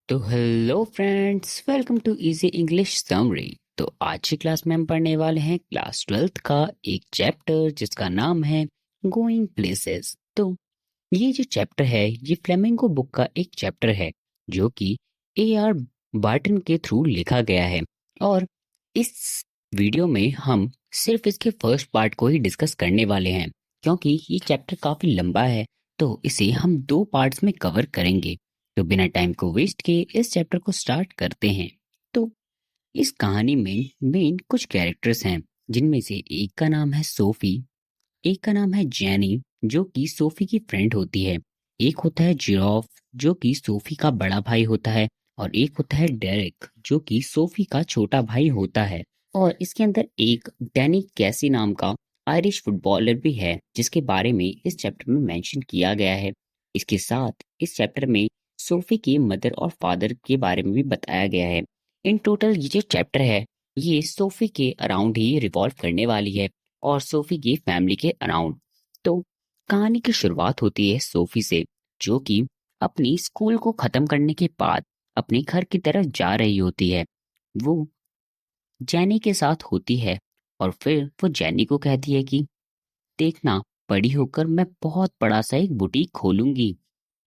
तो hello friends, welcome to easy English summary. तो आज की क्लास में हम पढ़ने वाले हैं क्लास 12th का एक चैप्टर जिसका नाम है गोइंग प्लेसेस। तो ये जो चैप्टर है ये फ्लेमिंगो बुक का एक चैप्टर है जो कि A.R. बार्टन के थ्रू लिखा गया है। और इस वीडियो में हम सिर्फ इसके फर्स्ट पार्ट को ही डिस्कस करने वाले हैं क्योंकि ये चैप्टर काफी लंबा है, तो इसे हम दो पार्ट्स में कवर करेंगे। तो बिना टाइम को वेस्ट किए इस चैप्टर को स्टार्ट करते हैं। तो इस कहानी में मेन कुछ कैरेक्टर्स हैं जिनमें से एक का नाम है सोफी, एक का नाम है जेनी जो कि सोफी की फ्रेंड होती है, एक होता है जिराफ जो कि सोफी का बड़ा भाई होता है, और एक होता है डेरिक जो कि सोफी का छोटा भाई होता है। और इसके अंदर एक डैनी कैसी नाम का आयरिश फुटबॉलर भी है जिसके बारे में इस चैप्टर में मेंशन किया गया है। इसके साथ इस चैप्टर में सोफी के मदर और फादर के बारे में भी बताया गया है। इन टोटल ये जो चैप्टर है ये सोफी के अराउंड ही रिवॉल्व करने वाली है और सोफी की फैमिली के अराउंड। तो कहानी की शुरुआत होती है सोफी से जो कि अपनी स्कूल को खत्म करने के बाद अपने घर की तरफ जा रही होती है। वो जैनी के साथ होती है और फिर वो जैनी को कहती है कि देखना, बड़ी होकर मैं बहुत बड़ा सा एक बुटीक खोलूंगी।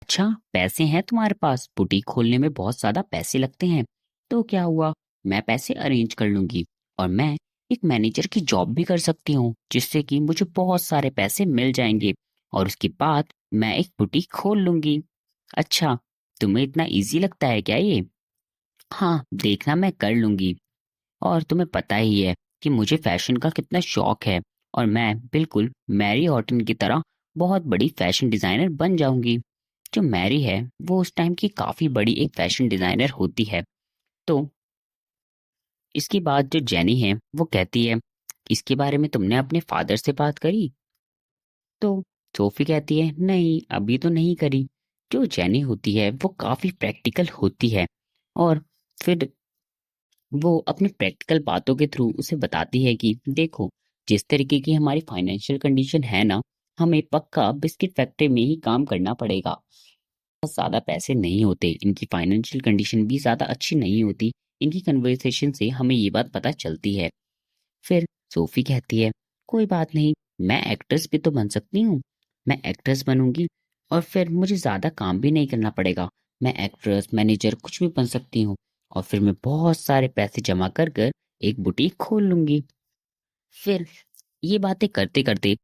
अच्छा, पैसे हैं तुम्हारे पास? बुटीक खोलने में बहुत ज्यादा पैसे लगते हैं। तो क्या हुआ, मैं पैसे अरेंज कर लूंगी और मैं एक मैनेजर की जॉब भी कर सकती हूँ जिससे कि मुझे बहुत सारे पैसे मिल जाएंगे और उसके बाद मैं एक बुटीक खोल लूंगी। अच्छा, तुम्हें इतना इजी लगता है क्या ये? हाँ, देखना, मैं कर लूंगी। और तुम्हें पता ही है कि मुझे फैशन का कितना शौक है और मैं बिल्कुल मैरी हॉटन की तरह बहुत बड़ी फैशन डिजाइनर बन जाऊंगी। जो मैरी है वो उस टाइम की काफी बड़ी एक फैशन डिजाइनर होती है। तो इसके बाद जो जेनी है वो कहती है, इसके बारे में तुमने अपने फादर से बात करी? तो सोफी कहती है, नहीं, अभी तो नहीं करी। जो जेनी होती है वो काफी प्रैक्टिकल होती है और फिर वो अपनी प्रैक्टिकल बातों के थ्रू उसे बताती है कि देखो, जिस तरीके की हमारी फाइनेंशियल कंडीशन है ना, हमें पक्का बिस्किट फैक्ट्री में ही काम करना पड़ेगा। बहुत ज्यादा पैसे नहीं होते, इनकी फाइनेंशियल कंडीशन भी ज्यादा अच्छी नहीं होती। इनकी कन्वर्सेशन से हमें ये बात पता चलती है। फिर सोफी कहती है, कोई बात नहीं, मैं एक्ट्रेस भी तो बन सकती हूँ। मैं एक्ट्रेस बनूंगी और फिर मुझे ज्यादा काम भी नहीं करना पड़ेगा। मैं एक्ट्रेस, मैनेजर कुछ भी बन सकती हूँ और फिर मैं बहुत सारे पैसे जमा कर कर एक बुटीक खोल लूंगी। फिर ये बातें करते करते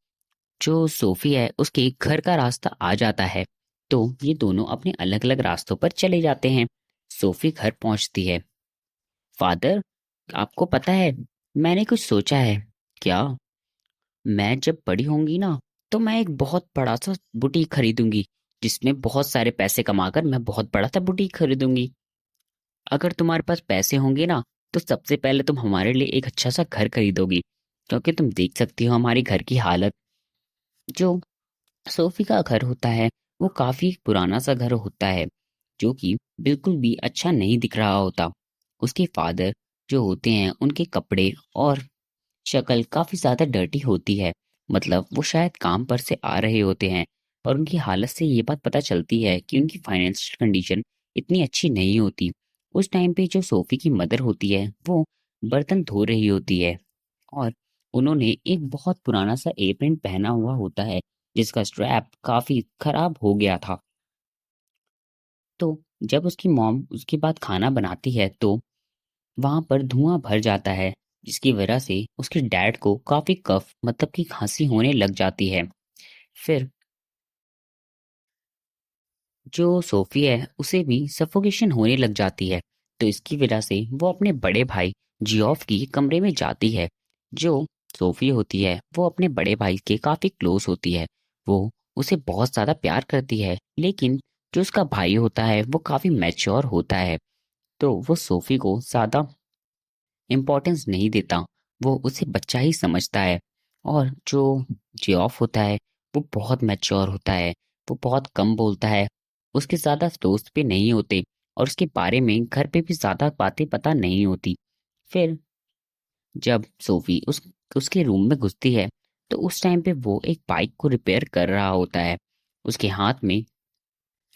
जो सोफी है उसके घर का रास्ता आ जाता है। तो ये दोनों अपने अलग अलग रास्तों पर चले जाते हैं। सोफी घर पहुंचती है। फादर, आपको पता है, मैंने कुछ सोचा है। क्या? मैं जब बड़ी होंगी ना तो मैं एक बहुत बड़ा सा बुटीक खरीदूंगी जिसमें बहुत सारे पैसे कमाकर मैं बहुत बड़ा सा बुटीक खरीदूंगी। अगर तुम्हारे पास पैसे होंगे ना तो सबसे पहले तुम हमारे लिए एक अच्छा सा घर खरीदोगी क्योंकि तुम देख सकती हो हमारी घर की हालत। जो सोफी का घर होता है वो काफी पुराना सा घर होता है जो कि बिल्कुल भी अच्छा नहीं दिख रहा होता। उसके फादर जो होते हैं उनके कपड़े और शक्ल काफी ज्यादा डर्टी होती है, मतलब वो शायद काम पर से आ रहे होते हैं। और उनकी हालत से ये बात पता चलती है कि उनकी फाइनेंशियल कंडीशन इतनी अच्छी नहीं होती। उस टाइम पे जो सोफी की मदर होती है वो बर्तन धो रही होती है और उन्होंने एक बहुत पुराना सा एप्रन पहना हुआ होता है जिसका स्ट्रैप काफी खराब हो गया था। तो जब उसकी मॉम उसके बाद खाना बनाती है तो वहां पर धुआं भर जाता है जिसकी वजह से उसके डैड को काफी कफ मतलब कि खांसी होने लग जाती है। फिर जो सोफी है उसे भी सफोकेशन होने लग जाती है। तो इसकी वजह से वो अपने बड़े भाई जियोफ की कमरे में जाती है। जो सोफी होती है वो अपने बड़े भाई के काफी क्लोज होती है। वो उसे बहुत ज्यादा प्यार करती है, लेकिन जो उसका भाई होता है वो काफी मैच्योर होता है, तो वो सोफी को ज्यादा इम्पोर्टेंस नहीं देता। वो उसे बच्चा ही समझता है। और जो जियोफ होता है वो बहुत मैच्योर होता है। वो बहुत कम बोलता है, उसके ज्यादा दोस्त भी नहीं होते और उसके बारे में घर पे भी ज्यादा बातें पता नहीं होती। फिर जब सोफी उसके रूम में घुसती है तो उस टाइम पे वो एक बाइक को रिपेयर कर रहा होता है। उसके हाथ में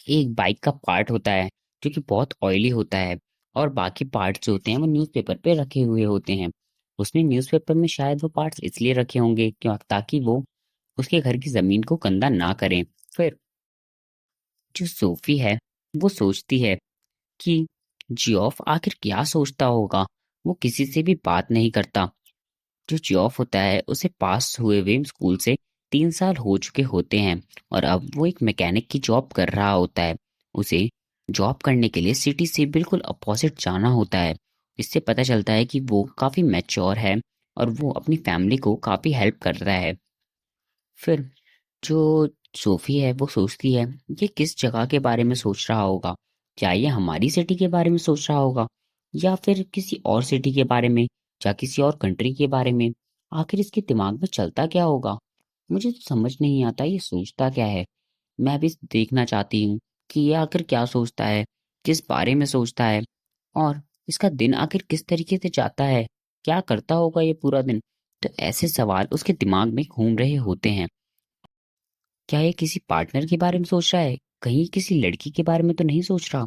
एक बाइक का पार्ट होता है जो कि बहुत ऑयली होता है, और बाकी पार्ट्स जो होते हैं वो न्यूज़पेपर पे रखे हुए होते हैं। उसने न्यूज़पेपर में शायद वो पार्ट्स इसलिए रखे होंगे क्यों, ताकि वो उसके घर की ज़मीन को गंदा ना करें। फिर जो सोफ़ी है, वो सोचती है कि जियोफ आखिर क्या सोचता होगा? वो किसी से भी बात नहीं करता। जो जियोफ होता है, उसे पास हुए हुए स्कूल से 3 साल हो चुके होते हैं और अब वो एक मैकेनिक की जॉब कर रहा होता है। उसे जॉब करने के लिए सिटी से बिल्कुल अपोज़िट जाना होता है। इससे पता चलता है कि वो काफ़ी मैच्योर है और वो अपनी फैमिली को काफ़ी हेल्प कर रहा है। फिर जो सोफ़ी है वो सोचती है, ये किस जगह के बारे में सोच रहा होगा? क्या ये हमारी सिटी के बारे में सोच रहा होगा? या फिर किसी और सिटी के बारे में, या किसी और कंट्री के बारे में? आखिर इसके दिमाग में चलता क्या होगा? मुझे तो समझ नहीं आता ये सोचता क्या है? मैं भी देखना चाहती हूँ कि ये आखिर क्या सोचता है? किस बारे में सोचता है? और इसका दिन आखिर किस तरीके से जाता है? क्या करता होगा ये पूरा दिन? तो ऐसे सवाल उसके दिमाग में घूम रहे होते हैं। क्या ये किसी पार्टनर के बारे में सोच रहा है? कहीं किसी लड़की के बारे में तो नहीं सोच रहा?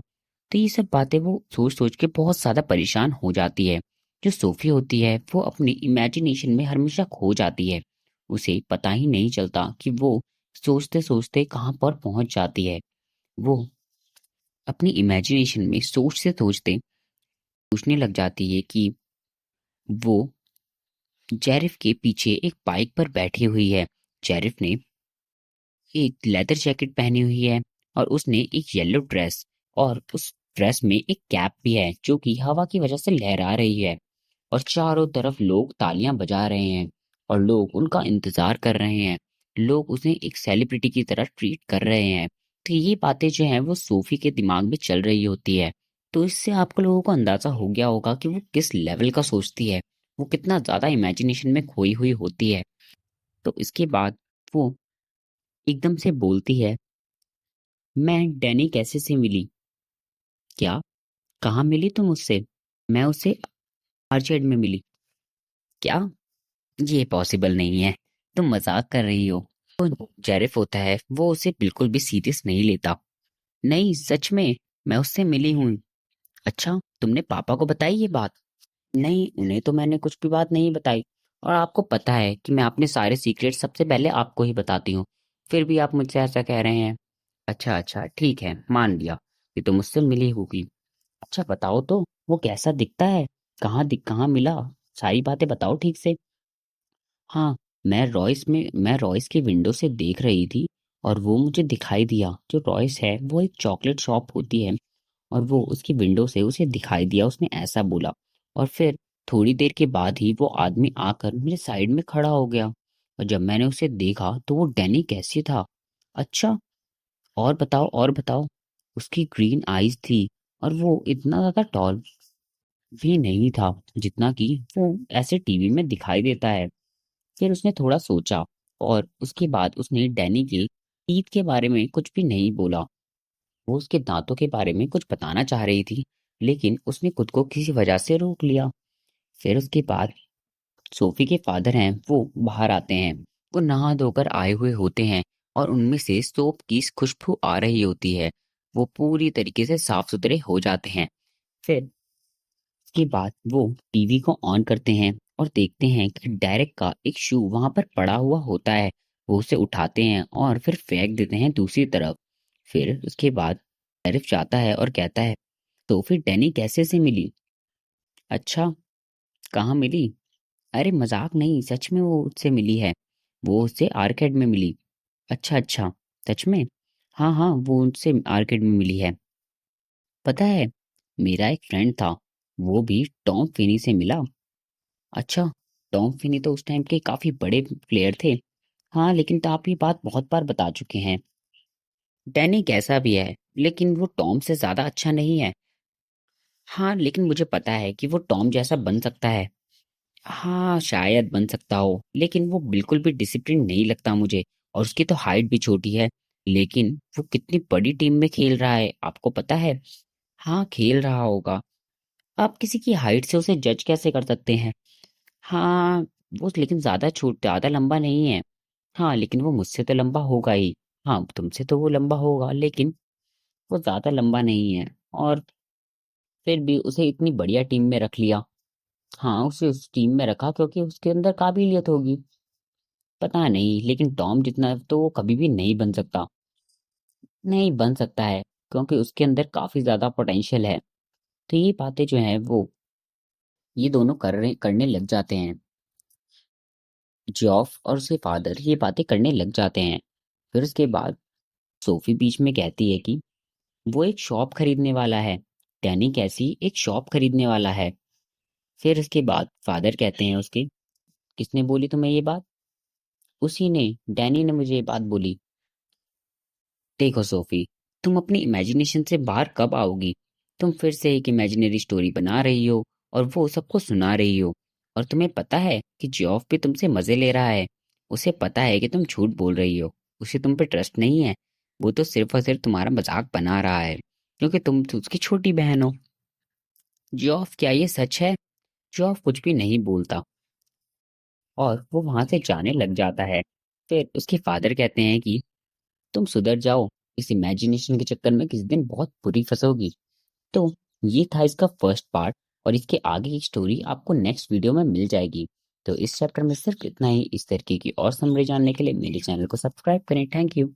तो ये सब बातें वो सोच-सोच के बहुत ज़्यादा परेशान हो जाती है। जो सोफ़ी होती है, वो अपनी इमेजिनेशन में हमेशा खो जाती है। उसे पता ही नहीं चलता कि वो सोचते-सोचते कहाँ पर पहुँच जाती है। वो अपनी इमेजिनेशन में सोचते-सोचते सोचने लग जाती है कि वो जेरिफ के पीछे एक बाइक पर बैठी हुई है। जेरिफ ने एक लेदर जैकेट पहनी हुई है और उसने एक येलो ड्रेस, और उस ड्रेस में एक कैप भी है जो कि हवा की वजह से लहरा रही है। और चारों तरफ लोग तालियां बजा रहे हैं और लोग उनका इंतजार कर रहे हैं। लोग उसे एक सेलिब्रिटी की तरह ट्रीट कर रहे हैं। तो ये बातें जो हैं वो सोफी के दिमाग में चल रही होती है। तो इससे आपको लोगों को अंदाजा हो गया होगा कि वो किस लेवल का सोचती है, वो कितना ज्यादा इमेजिनेशन में खोई हुई होती है। तो इसके बाद वो एकदम से बोलती है, मैं डैनी कैसे से मिली? क्या? कहाँ मिली तुम उससे? मैं उससे आर्चर्ड में मिली। क्या? ये पॉसिबल नहीं है। तुम मजाक कर रही हो। तो जेरिफ होता है, वो उसे बिल्कुल भी सीरियस नहीं लेता। नहीं, सच में मैं उससे मिली हूँ। अच्छा, तुमने पापा को बताई ये बात? नहीं, उन्हें तो मैंने कुछ भी बात नहीं बताई। और आपको पता है कि मैं अपने सारे सीक्रेट सबसे पहले आपको ही बताती हूँ। फिर भी आप मुझसे ऐसा कह रहे हैं। अच्छा अच्छा, ठीक है, मान लिया कि तुम मुझसे मिली होगी। अच्छा बताओ तो, वो कैसा दिखता है? कहाँ मिला? सारी बातें बताओ ठीक से। हाँ, मैं रॉयस की विंडो से देख रही थी और वो मुझे दिखाई दिया। जो रॉयस है वो एक चॉकलेट शॉप होती है और वो उसकी विंडो से उसे दिखाई दिया, उसने ऐसा बोला। और फिर थोड़ी देर के बाद ही वो आदमी आकर मेरे साइड में खड़ा हो गया और जब मैंने उसे देखा तो वो डैनी कैसी था। अच्छा, और बताओ। उसकी ग्रीन आईज थी और वो इतना ज्यादा टॉल भी नहीं था जितना कि वो ऐसे टीवी में दिखाई देता है। फिर उसने थोड़ा सोचा और उसके बाद उसने डैनी के टीथ के बारे में कुछ भी नहीं बोला। वो उसके दांतों के बारे में कुछ बताना चाह रही थी, लेकिन उसने खुद को किसी वजह से रोक लिया। फिर उसके बाद सोफी के फादर हैं, वो बाहर आते हैं। वो नहा धोकर आए हुए होते हैं और उनमें से सोप की खुशबू आ रही होती है। वो पूरी तरीके से साफ सुथरे हो जाते हैं। फिर के बाद वो टीवी को ऑन करते हैं और देखते हैं कि डायरेक्ट का एक शू वहां पर पड़ा हुआ होता है। वो उसे उठाते हैं और फिर फेंक देते हैं दूसरी तरफ। फिर उसके बाद शेरिफ जाता है और कहता है, तो फिर डैनी कैसे से मिली? अच्छा, कहाँ मिली? अरे मजाक नहीं, सच में वो उससे मिली है। वो उससे आर्केड में मिली। अच्छा अच्छा, सच में? हाँ हाँ, वो उससे आर्केड में मिली है। पता है, मेरा एक फ्रेंड था, वो भी टॉम फिनी से मिला। अच्छा, टॉम फिनी तो उस टाइम के काफी बड़े प्लेयर थे। हाँ, लेकिन तो आप ये बात बहुत बार बता चुके हैं। डैनी कैसा भी है, लेकिन वो टॉम से ज्यादा अच्छा नहीं है। हाँ, लेकिन मुझे पता है कि वो टॉम जैसा बन सकता है। हाँ, शायद बन सकता हो, लेकिन वो बिल्कुल भी डिसिप्लिन नहीं लगता मुझे। और उसकी तो हाइट भी छोटी है। लेकिन वो कितनी बड़ी टीम में खेल रहा है, आपको पता है? हाँ, खेल रहा होगा। आप किसी की हाइट से उसे जज कैसे कर सकते हैं? हाँ, वो लेकिन ज़्यादा लंबा नहीं है। हाँ, लेकिन वो मुझसे तो लंबा होगा ही। हाँ, तुमसे तो वो लंबा होगा, लेकिन वो ज़्यादा लंबा नहीं है। और फिर भी उसे इतनी बढ़िया टीम में रख लिया। हाँ, उसे उस टीम में रखा क्योंकि उसके अंदर काबिलियत होगी। पता नहीं, लेकिन टॉम जितना तो वो कभी भी नहीं बन सकता। नहीं बन सकता है, क्योंकि उसके अंदर काफी ज्यादा पोटेंशियल है। तो ये बातें जो हैं वो ये दोनों करने लग जाते हैं। जॉफ और उसके फादर ये बातें करने लग जाते हैं। फिर उसके बाद सोफी बीच में कहती है कि वो एक शॉप खरीदने वाला है। डैनी कैसी एक शॉप खरीदने वाला है। फिर उसके बाद फादर कहते हैं उसके, किसने बोली तुम्हें ये बात? उसी ने, डैनी ने मुझे ये बात बोली। देखो सोफी, तुम अपनी इमेजिनेशन से बाहर कब आओगी? तुम फिर से एक इमेजिनरी स्टोरी बना रही हो और वो सबको सुना रही हो। और तुम्हें पता है कि जियोफ भी तुमसे मजे ले रहा है। उसे पता है कि तुम झूठ बोल रही हो। उसे तुम पे ट्रस्ट नहीं है। वो तो सिर्फ और सिर्फ तुम्हारा मजाक बना रहा है, क्योंकि तुम तो उसकी छोटी बहन हो। जियोफ, क्या ये सच है? जियोफ कुछ भी नहीं बोलता और वो वहां से जाने लग जाता है। फिर उसके फादर कहते हैं कि तुम सुधर जाओ, इस इमेजिनेशन के चक्कर में किसी दिन बहुत बुरी फंसोगी। तो ये था इसका फर्स्ट पार्ट, और इसके आगे की स्टोरी आपको नेक्स्ट वीडियो में मिल जाएगी। तो इस चैप्टर में सिर्फ इतना ही। इस तरीके की और समरी जानने के लिए मेरे चैनल को सब्सक्राइब करें। Thank you.